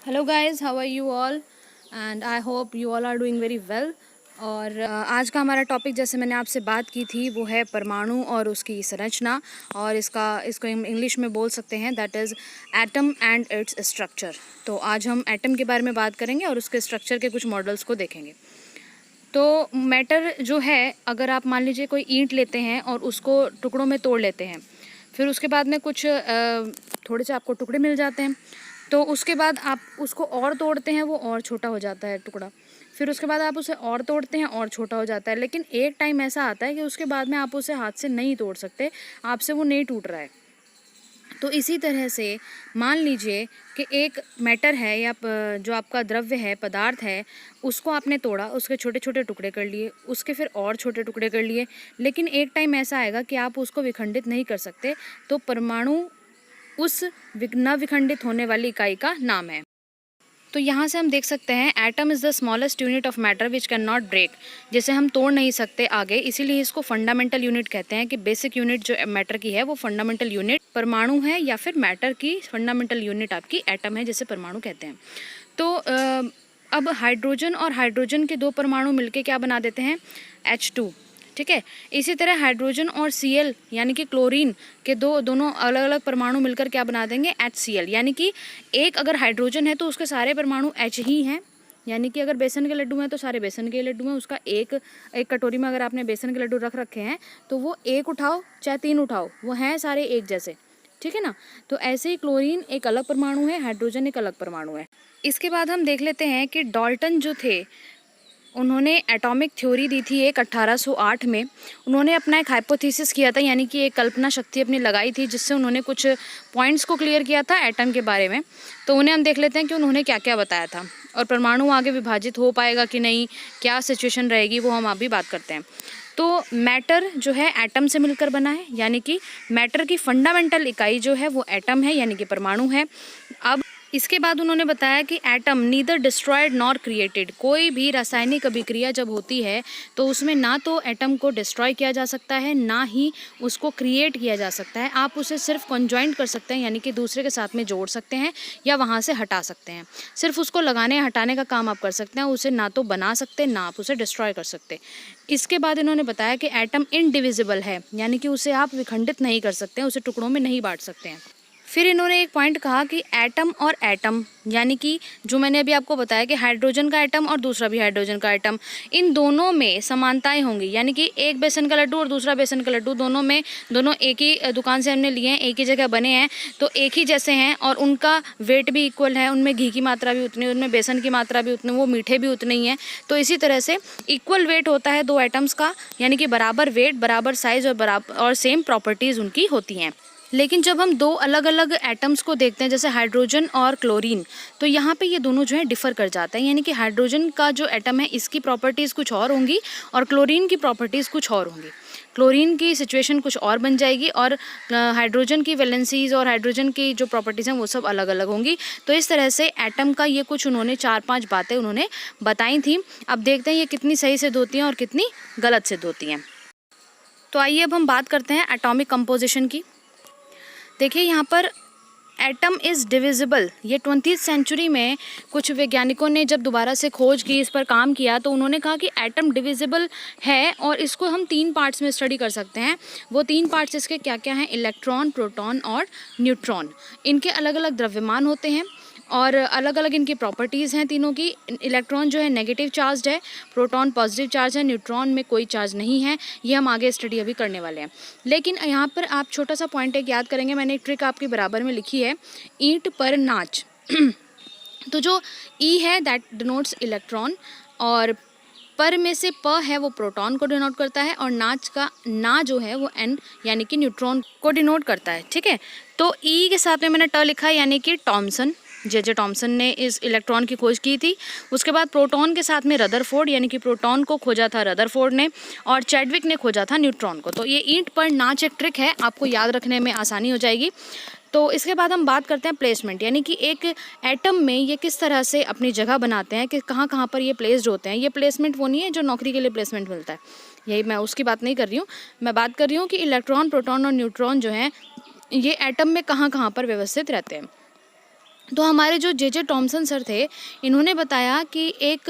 Hello guys, how are you all and I hope you all are doing very well. और आज का हमारा topic, जैसे मैंने आपसे बात की थी, वो है परमाणु और उसकी संरचना। और इसको इंग्लिश में बोल सकते हैं, that is atom and its structure. तो आज हम एटम के बारे में बात करेंगे और उसके स्ट्रक्चर के कुछ मॉडल्स को देखेंगे। तो मैटर जो है, अगर आप मान लीजिए कोई ईंट लेते हैं और उसको टुकड़ों में तोड़ लेते हैं, फिर उसके बाद में कुछ थोड़े से आपको टुकड़े मिल जाते हैं। तो उसके बाद आप उसको और तोड़ते हैं, वो और छोटा हो जाता है टुकड़ा। फिर उसके बाद आप उसे और तोड़ते हैं और छोटा हो जाता है। लेकिन एक टाइम ऐसा आता है कि उसके बाद में आप उसे हाथ से नहीं तोड़ सकते, आपसे वो नहीं टूट रहा है। तो इसी तरह से मान लीजिए कि एक मैटर है या जो आपका द्रव्य है, पदार्थ है, उसको आपने तोड़ा, उसके छोटे छोटे टुकड़े कर लिए, उसके फिर और छोटे टुकड़े कर लिए। लेकिन एक टाइम ऐसा आएगा कि आप उसको विखंडित नहीं कर सकते। तो परमाणु उस न विखंडित होने वाली इकाई का नाम है। तो यहाँ से हम देख सकते हैं, atom is the smallest unit of matter which can not break, जिसे हम तोड़ नहीं सकते आगे, इसीलिए इसको फंडामेंटल यूनिट कहते हैं। कि बेसिक यूनिट जो मैटर की है वो फंडामेंटल यूनिट परमाणु है, या फिर मैटर की फंडामेंटल यूनिट आपकी एटम है, जिसे परमाणु कहते हैं। तो अब हाइड्रोजन और हाइड्रोजन के दो परमाणु मिलके क्या बना देते हैं, H2। ठीक है। इसी तरह हाइड्रोजन और Cl यानी कि क्लोरीन के दोनों अलग अलग परमाणु मिलकर क्या बना देंगे, HCl। यानी कि एक अगर हाइड्रोजन है तो उसके सारे परमाणु H ही हैं। यानी कि अगर बेसन के लड्डू हैं तो सारे बेसन के लड्डू हैं। उसका एक कटोरी में अगर आपने बेसन के लड्डू रख रखे हैं तो वो एक उठाओ चाहे तीन उठाओ, वो हैं सारे एक जैसे। ठीक है ना। तो ऐसे ही क्लोरीन एक अलग परमाणु है, हाइड्रोजन एक अलग परमाणु है। इसके बाद हम देख लेते हैं कि डाल्टन जो थे, उन्होंने एटॉमिक थ्योरी दी थी एक 1808 में। उन्होंने अपना एक हाइपोथेसिस किया था, यानी कि एक कल्पना शक्ति अपनी लगाई थी, जिससे उन्होंने कुछ पॉइंट्स को क्लियर किया था एटम के बारे में। तो उन्हें हम देख लेते हैं कि उन्होंने क्या क्या बताया था, और परमाणु आगे विभाजित हो पाएगा कि नहीं, क्या सिचुएशन रहेगी, वो हम अभी बात करते हैं। तो मैटर जो है एटम से मिलकर बना है, यानी कि मैटर की फंडामेंटल इकाई जो है वो एटम है, यानी कि परमाणु है। अब इसके बाद उन्होंने बताया कि atom neither destroyed nor created. कोई भी रासायनिक अभिक्रिया जब होती है तो उसमें ना तो एटम को डिस्ट्रॉय किया जा सकता है, ना ही उसको क्रिएट किया जा सकता है। आप उसे सिर्फ कॉन्जॉइंट कर सकते हैं, यानी कि दूसरे के साथ में जोड़ सकते हैं या वहाँ से हटा सकते हैं। सिर्फ उसको लगाने हटाने का काम आप कर सकते हैं, उसे ना तो बना सकते, ना आप उसे डिस्ट्रॉय कर सकते। इसके बाद इन्होंने बताया कि एटम इनडिविजिबल है, यानी कि उसे आप विखंडित नहीं कर सकते, उसे टुकड़ों में नहीं बांट सकते हैं। फिर इन्होंने एक पॉइंट कहा कि एटम और एटम, यानी कि जो मैंने अभी आपको बताया कि हाइड्रोजन का एटम और दूसरा भी हाइड्रोजन का एटम, इन दोनों में समानताएं होंगी। यानी कि एक बेसन का लड्डू और दूसरा बेसन का लड्डू, दोनों एक ही दुकान से हमने लिए हैं, एक ही जगह बने हैं, तो एक ही जैसे हैं, और उनका वेट भी इक्वल है। उनमें घी की मात्रा भी उतनी, उनमें बेसन की मात्रा भी उतनी, वो मीठे भी उतने ही हैं। तो इसी तरह से इक्वल वेट होता है दो एटम्स का, यानी कि बराबर वेट, बराबर साइज और सेम प्रॉपर्टीज़ उनकी होती हैं। लेकिन जब हम दो अलग अलग एटम्स को देखते हैं, जैसे हाइड्रोजन और क्लोरीन, तो यहाँ पे ये दोनों जो है डिफ़र कर जाते हैं। यानी कि हाइड्रोजन का जो एटम है, इसकी प्रॉपर्टीज़ कुछ और होंगी और क्लोरीन की प्रॉपर्टीज़ कुछ और होंगी। क्लोरीन की सिचुएशन कुछ और बन जाएगी, और हाइड्रोजन की वैलेंसीज और हाइड्रोजन की जो प्रॉपर्टीज़ हैं वो सब अलग अलग होंगी। तो इस तरह से एटम का ये कुछ उन्होंने 4-5 बातें उन्होंने बताई थी। अब देखते हैं ये कितनी सही सिद्ध होती हैं और कितनी गलत सिद्ध होती हैं। तो आइए अब हम बात करते हैं एटॉमिक कंपोजिशन की। देखिए यहाँ पर एटम इज़ डिविजिबल। ये 20th सेंचुरी में कुछ वैज्ञानिकों ने जब दोबारा से खोज की, इस पर काम किया, तो उन्होंने कहा कि एटम डिविजिबल है और इसको हम 3 पार्ट्स में स्टडी कर सकते हैं। वो 3 पार्ट्स इसके क्या क्या हैं, इलेक्ट्रॉन, प्रोटॉन और न्यूट्रॉन। इनके अलग अलग द्रव्यमान होते हैं और अलग अलग इनकी प्रॉपर्टीज़ हैं तीनों की। इलेक्ट्रॉन जो है नेगेटिव चार्ज है, प्रोटॉन पॉजिटिव चार्ज है, न्यूट्रॉन में कोई चार्ज नहीं है। ये हम आगे स्टडी अभी करने वाले हैं। लेकिन यहाँ पर आप छोटा सा पॉइंट एक याद करेंगे, मैंने एक ट्रिक आपके बराबर में लिखी है, ईंट पर नाच। तो जो ई है दैट डिनोट्स इलेक्ट्रॉन, और पर में से प है वो प्रोटॉन को डिनोट करता है, और नाच का ना जो है वो एन यानी कि न्यूट्रॉन को डिनोट करता है। ठीक है। तो ई के साथ में मैंने ट लिखा है, यानी कि टॉमसन, जे टॉमसन ने इस इलेक्ट्रॉन की खोज की थी। उसके बाद प्रोटॉन के साथ में रदरफोर्ड, यानी कि प्रोटॉन को खोजा था रदरफोर्ड ने, और चैडविक ने खोजा था न्यूट्रॉन को। तो ये ईंट पर नाच एक ट्रिक है, आपको याद रखने में आसानी हो जाएगी। तो इसके बाद हम बात करते हैं प्लेसमेंट, यानी कि एक एटम में ये किस तरह से अपनी जगह बनाते हैं, कि कहाँ कहाँ पर ये प्लेस्ड होते हैं। ये प्लेसमेंट वो नहीं है जो नौकरी के लिए प्लेसमेंट मिलता है, यही मैं उसकी बात नहीं कर रही हूँ। मैं बात कर रही हूँ कि इलेक्ट्रॉन, प्रोटॉन और न्यूट्रॉन जो हैं, ये एटम में कहाँ कहाँ पर व्यवस्थित रहते हैं। तो हमारे जो जे टॉमसन सर थे, इन्होंने बताया कि एक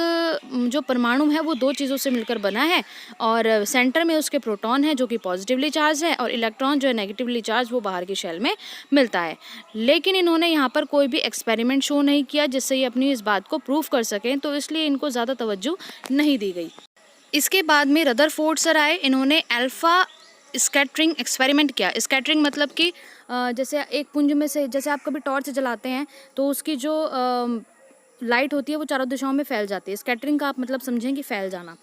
जो परमाणु है वो दो चीज़ों से मिलकर बना है और सेंटर में उसके प्रोटॉन है जो कि पॉजिटिवली चार्ज है और इलेक्ट्रॉन जो है नेगेटिवली चार्ज वो बाहर की शेल में मिलता है। लेकिन इन्होंने यहाँ पर कोई भी एक्सपेरिमेंट शो नहीं किया जिससे ये अपनी इस बात को प्रूव कर सकें, तो इसलिए इनको ज़्यादा तवज्जो नहीं दी गई। इसके बाद में रदरफोर्ड सर आए। इन्होंने अल्फ़ा स्कैटरिंग एक्सपेरिमेंट किया। स्कैटरिंग मतलब कि जैसे एक पुंज में से, जैसे आप कभी टॉर्च जलाते हैं तो उसकी जो लाइट होती है वो चारों दिशाओं में फैल जाती है। स्कैटरिंग का आप मतलब समझें कि फैल जाना।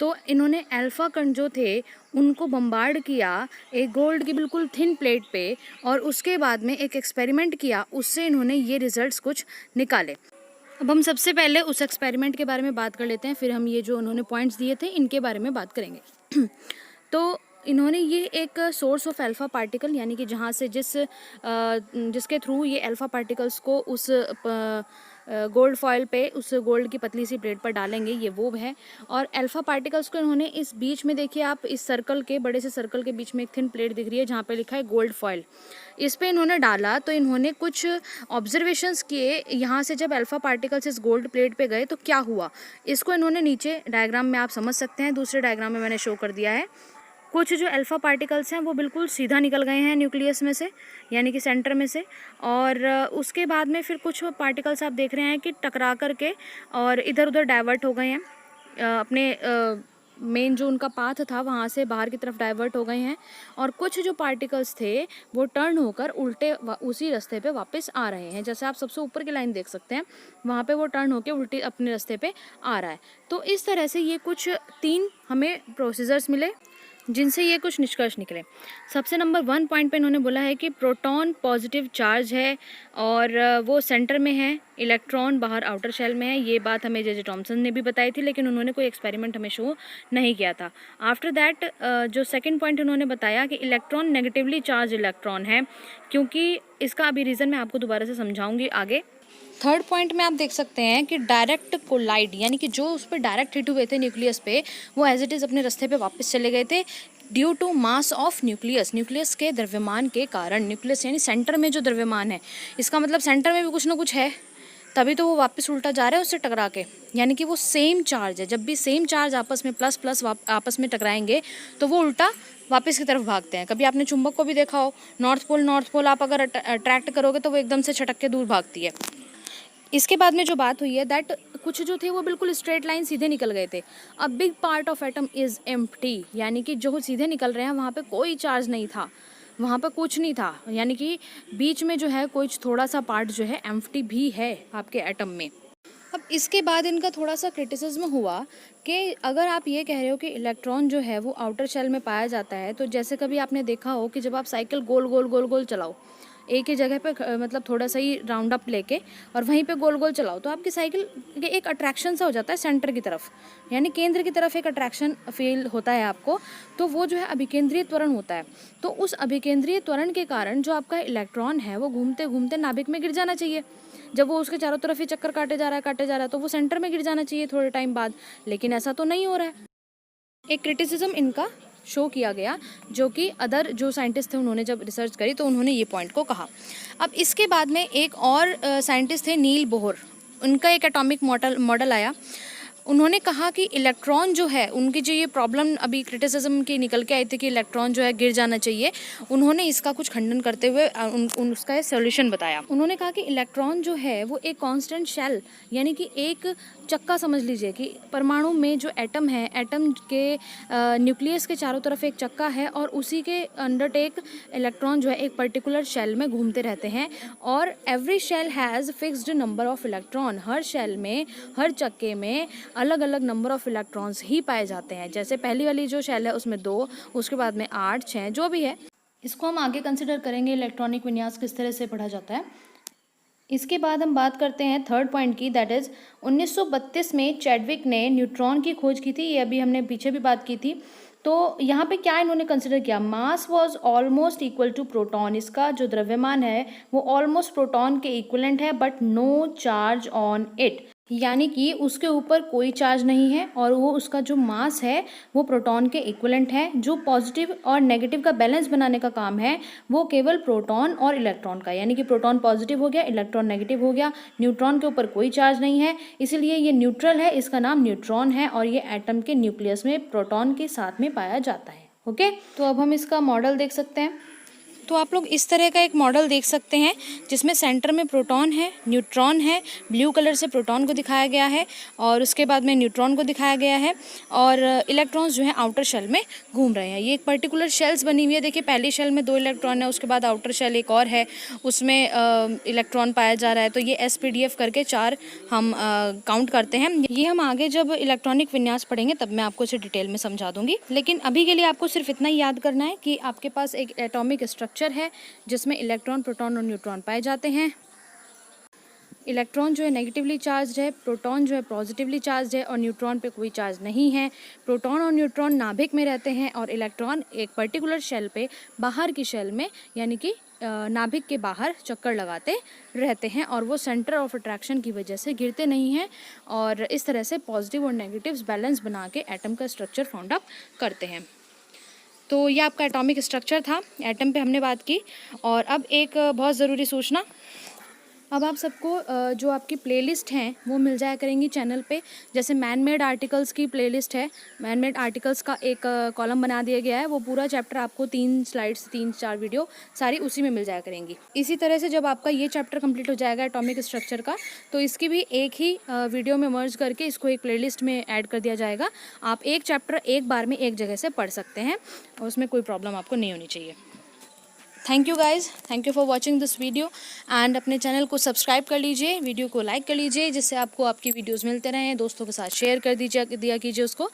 तो इन्होंने अल्फ़ा कण जो थे उनको बम्बार्ड किया एक गोल्ड की बिल्कुल थिन प्लेट पे और उसके बाद में एक एक्सपेरिमेंट किया, उससे इन्होंने ये रिजल्ट्स कुछ निकाले। अब हम सबसे पहले उस एक्सपेरिमेंट के बारे में बात कर लेते हैं, फिर हम ये जो उन्होंने पॉइंट्स दिए थे इनके बारे में बात करेंगे। तो इन्होंने ये एक सोर्स ऑफ अल्फ़ा पार्टिकल, यानी कि जहाँ से जिसके थ्रू ये अल्फ़ा पार्टिकल्स को उस गोल्ड फॉयल पे, उस गोल्ड की पतली सी प्लेट पर डालेंगे, ये वो है। और अल्फ़ा पार्टिकल्स को इन्होंने इस बीच में, देखिए आप इस सर्कल के, बड़े से सर्कल के बीच में एक थिन प्लेट दिख रही है जहाँ पे लिखा है गोल्ड फॉयल, इस पे इन्होंने डाला। तो इन्होंने कुछ ऑब्जर्वेशंस किए। यहाँ से जब अल्फ़ा पार्टिकल्स इस गोल्ड प्लेट पे गए तो क्या हुआ, इसको इन्होंने नीचे डायग्राम में आप समझ सकते हैं, दूसरे डायग्राम में मैंने शो कर दिया है। कुछ जो अल्फ़ा पार्टिकल्स हैं वो बिल्कुल सीधा निकल गए हैं न्यूक्लियस में से, यानी कि सेंटर में से। और उसके बाद में फिर कुछ पार्टिकल्स आप देख रहे हैं कि टकरा करके और इधर उधर डाइवर्ट हो गए हैं, अपने मेन जो उनका पाथ था वहाँ से बाहर की तरफ डाइवर्ट हो गए हैं। और कुछ जो पार्टिकल्स थे वो टर्न होकर उल्टे उसी रास्ते पे वापस आ रहे हैं। जैसे आप सबसे ऊपर की लाइन देख सकते हैं, वहाँ पे वो टर्न होकर उल्टे अपने रास्ते पे आ रहा है। तो इस तरह से ये कुछ 3 हमें प्रोसीजर्स मिले जिनसे ये कुछ निष्कर्ष निकले। सबसे नंबर 1 पॉइंट पे इन्होंने बोला है कि प्रोटॉन पॉजिटिव चार्ज है और वो सेंटर में है, इलेक्ट्रॉन बाहर आउटर शेल में है। ये बात हमें जे टॉमसन ने भी बताई थी, लेकिन उन्होंने कोई एक्सपेरिमेंट हमें शो नहीं किया था। आफ्टर दैट जो सेकंड पॉइंट उन्होंने बताया कि इलेक्ट्रॉन नेगेटिवली चार्ज इलेक्ट्रॉन है, क्योंकि इसका अभी रीज़न मैं आपको दोबारा से समझाऊंगी आगे। थर्ड पॉइंट में आप देख सकते हैं कि डायरेक्ट कोलाइड, यानी कि जो उस पर डायरेक्ट हिट हुए थे न्यूक्लियस पे, वो एज इट इज़ अपने रास्ते पे वापस चले गए थे due to mass of nucleus, nucleus के द्रव्यमान के कारण। न्यूक्लियस यानी सेंटर में जो द्रव्यमान है, इसका मतलब सेंटर में भी कुछ ना कुछ है, तभी तो वो वापस उल्टा जा रहा है उससे टकरा के। यानी कि वो सेम चार्ज है, जब भी सेम चार्ज आपस में प्लस प्लस आपस में टकराएंगे तो वो उल्टा वापस की तरफ भागते हैं। कभी आपने चुंबक को भी देखा हो, नॉर्थ पोल आप अगर अट्रैक्ट करोगे तो वो एकदम से छटक के दूर भागती है। इसके बाद में जो बात हुई है दैट कुछ जो थे वो बिल्कुल स्ट्रेट लाइन सीधे निकल गए थे। A big part of atom is empty, यानी कि जो सीधे निकल रहे हैं वहाँ पे कोई चार्ज नहीं था, वहाँ पर कुछ नहीं था, यानी कि बीच में जो है कुछ थोड़ा सा पार्ट जो है एम्प्टी भी है आपके एटम में। अब इसके बाद इनका थोड़ा सा क्रिटिसिज्म हुआ कि अगर आप ये कह रहे हो कि इलेक्ट्रॉन जो है वो आउटर शेल में पाया जाता है, तो जैसे कभी आपने देखा हो कि जब आप साइकिल गोल गोल गोल गोल चलाओ, एक ही जगह पे मतलब थोड़ा सा ही राउंड अप लेके और वहीं पे गोल गोल चलाओ, तो आपकी साइकिल के एक अट्रैक्शन सा हो जाता है सेंटर की तरफ, यानी केंद्र की तरफ एक अट्रैक्शन फील होता है आपको। तो वो जो है अभिकेंद्रीय त्वरण होता है। तो उस अभिकेंद्रीय त्वरण के कारण जो आपका इलेक्ट्रॉन है वो घूमते घूमते नाभिक में गिर जाना चाहिए। जब वो उसके चारों तरफ ही चक्कर काटे जा रहा है तो वो सेंटर में गिर जाना चाहिए थोड़े टाइम बाद, लेकिन ऐसा तो नहीं हो रहा है। एक क्रिटिसिज्म इनका शो किया गया, जो कि अदर जो साइंटिस्ट थे उन्होंने जब रिसर्च करी तो उन्होंने ये पॉइंट को कहा। अब इसके बाद में एक और साइंटिस्ट थे नील बोहर, उनका एक एटॉमिक मॉडल आया। उन्होंने कहा कि इलेक्ट्रॉन जो है, उनकी जो ये प्रॉब्लम अभी क्रिटिसिज्म की निकल के आई थी कि इलेक्ट्रॉन जो है गिर जाना चाहिए, उन्होंने इसका कुछ खंडन करते हुए उसका एक सोल्यूशन बताया। उन्होंने कहा कि इलेक्ट्रॉन जो है वो एक कांस्टेंट शेल, यानी कि एक चक्का समझ लीजिए कि परमाणु में जो एटम है, एटम के न्यूक्लियस के चारों तरफ एक चक्का है और उसी के अंडरटेक इलेक्ट्रॉन जो है एक पर्टिकुलर शेल में घूमते रहते हैं। और every shell has fixed number of electron, हर शेल में, हर चक्के में अलग अलग नंबर ऑफ इलेक्ट्रॉन्स ही पाए जाते हैं। जैसे पहली वाली जो शेल है उसमें 2, उसके बाद में 8, 6 जो भी है, इसको हम आगे कंसिडर करेंगे इलेक्ट्रॉनिक विन्यास किस तरह से पढ़ा जाता है। इसके बाद हम बात करते हैं थर्ड पॉइंट की, दैट इज़ 1932 में चैडविक ने न्यूट्रॉन की खोज की थी। ये अभी हमने पीछे भी बात की थी। तो यहाँ पे क्या इन्होंने कंसिडर किया, mass was almost equal to proton, इसका जो द्रव्यमान है वो ऑलमोस्ट प्रोटॉन के इक्वलेंट है, but no charge on it. यानी कि उसके ऊपर कोई चार्ज नहीं है और वो उसका जो मास है वो प्रोटॉन के इक्विवेलेंट है। जो पॉजिटिव और नेगेटिव का बैलेंस बनाने का काम है वो केवल प्रोटॉन और इलेक्ट्रॉन का, यानी कि प्रोटॉन पॉजिटिव हो गया, इलेक्ट्रॉन नेगेटिव हो गया। न्यूट्रॉन के ऊपर कोई चार्ज नहीं है, इसीलिए ये न्यूट्रल है, इसका नाम न्यूट्रॉन है और ये एटम के न्यूक्लियस में प्रोटॉन के साथ में पाया जाता है। ओके, तो अब हम इसका मॉडल देख सकते हैं। तो आप लोग इस तरह का एक मॉडल देख सकते हैं जिसमें सेंटर में प्रोटॉन है, न्यूट्रॉन है, ब्लू कलर से प्रोटॉन को दिखाया गया है और उसके बाद में न्यूट्रॉन को दिखाया गया है और इलेक्ट्रॉन्स जो है आउटर शेल में घूम रहे हैं। ये एक पर्टिकुलर शेल्स बनी हुई है। देखिए पहली शेल में 2 इलेक्ट्रॉन है, उसके बाद आउटर शेल एक और है, उसमें इलेक्ट्रॉन पाया जा रहा है। तो ये SPDF करके 4 हम काउंट करते हैं। ये हम आगे जब इलेक्ट्रॉनिक विन्यास पढ़ेंगे तब मैं आपको इसे डिटेल में समझा दूंगी, लेकिन अभी के लिए आपको सिर्फ इतना ही याद करना है कि आपके पास एक एटॉमिक स्ट्रक्चर है जिसमें इलेक्ट्रॉन, प्रोटॉन और न्यूट्रॉन पाए जाते हैं। इलेक्ट्रॉन जो है नेगेटिवली चार्ज है, प्रोटॉन जो है पॉजिटिवली चार्ज है और न्यूट्रॉन पे कोई चार्ज नहीं है। प्रोटॉन और न्यूट्रॉन नाभिक में रहते हैं और इलेक्ट्रॉन एक पर्टिकुलर शेल पे, बाहर की शेल में, यानी कि नाभिक के बाहर चक्कर लगाते रहते हैं और वो सेंटर ऑफ अट्रैक्शन की वजह से गिरते नहीं हैं और इस तरह से पॉजिटिव और नेगेटिव्स बैलेंस बना के एटम का स्ट्रक्चर फाउंड अप करते हैं। तो ये आपका एटॉमिक स्ट्रक्चर था, एटम पे हमने बात की। और अब एक बहुत ज़रूरी सूचना, अब आप सबको जो आपकी प्लेलिस्ट हैं वो मिल जाया करेंगी चैनल पे। जैसे मैन मेड आर्टिकल्स की प्लेलिस्ट है, मैन मेड आर्टिकल्स का एक कॉलम बना दिया गया है, वो पूरा चैप्टर आपको 3 स्लाइड्स, 3-4 वीडियो सारी उसी में मिल जाया करेंगी। इसी तरह से जब आपका ये चैप्टर कंप्लीट हो जाएगा एटॉमिक स्ट्रक्चर का, तो इसकी भी एक ही वीडियो में मर्ज करके इसको एक प्लेलिस्ट में ऐड कर दिया जाएगा। आप एक चैप्टर एक बार में एक जगह से पढ़ सकते हैं और उसमें कोई प्रॉब्लम आपको नहीं होनी चाहिए। Thank you guys, thank you for watching this video and अपने चैनल को सब्सक्राइब कर लीजिए, वीडियो को लाइक कर लीजिए जिससे आपको आपकी वीडियोस मिलते रहें। दोस्तों के साथ शेयर कर दिया कीजिए उसको।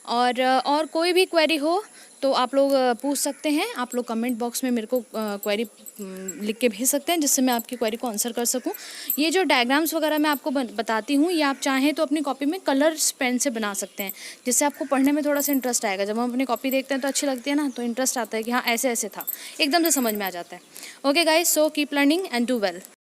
और कोई भी क्वेरी हो तो आप लोग पूछ सकते हैं। आप लोग कमेंट बॉक्स में मेरे को क्वेरी लिख के भेज सकते हैं जिससे मैं आपकी क्वेरी को आंसर कर सकूं। ये जो डायग्राम्स वगैरह मैं आपको बताती हूँ, ये आप चाहें तो अपनी कॉपी में कलर्स पेन से बना सकते हैं जिससे आपको पढ़ने में थोड़ा सा इंटरेस्ट आएगा। जब हम अपनी कॉपी देखते हैं तो अच्छी लगती है ना, तो इंटरेस्ट आता है कि हाँ ऐसे ऐसे था, एकदम से समझ में आ जाता है। Okay guys, so keep learning and do well.